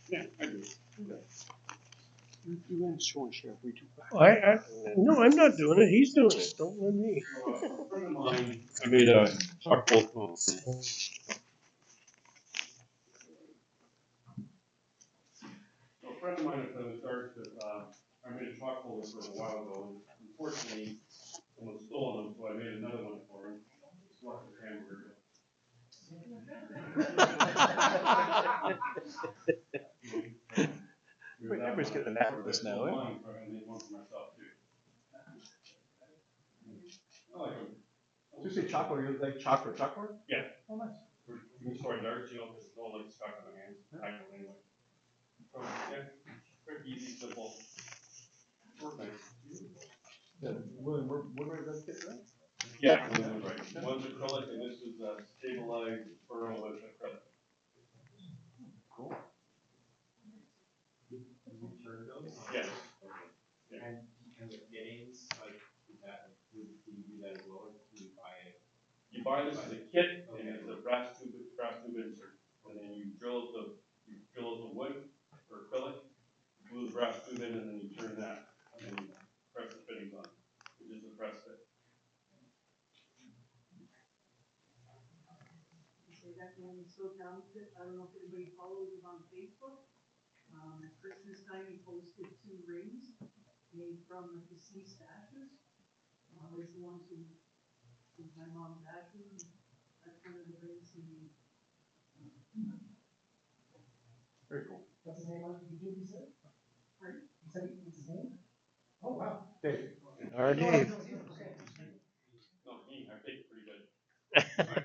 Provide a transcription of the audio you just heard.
Yeah, I do. You guys show and share free too. No, I'm not doing it. He's doing it. Don't let me. A friend of mine, I made a charcoal quilt. So a friend of mine has started to, I made a chalk holder for him a while ago, and unfortunately, someone stole them, so I made another one for him. It's like a hamburger. Everybody's getting an app with this now, eh? I made one for myself too. I like them. So you say chocolate, you like chocolate? Yeah. Oh, nice. You can store darts, you know, because it's all like stuck on the hands. I don't anyway. So, yeah, quick, easy, simple. Work nice. Yeah, Woodward does kit for that? Yeah, right. One's acrylic and this is stabilized pearl with acrylic. Cool. Yes. And the fittings, like, is that, do you do that as well, or do you buy it? You buy this as a kit and it's a brass tube insert. And then you drill the wood or acrylic, glue the brass tube in, and then you turn that, and then you press the fittings on. It's just a press fit. Okay, that man is so talented. I don't know if anybody follows him on Facebook. At Christmas time, he posted 2 rings made from deceased ashes. There's the ones from my mom's ashes. That's one of the rings he made. Very cool. What's his name on YouTube, you said? Pardon? You said what's his name? Oh, wow. Dave. All right, Dave. Okay. No, me, I think it's pretty good.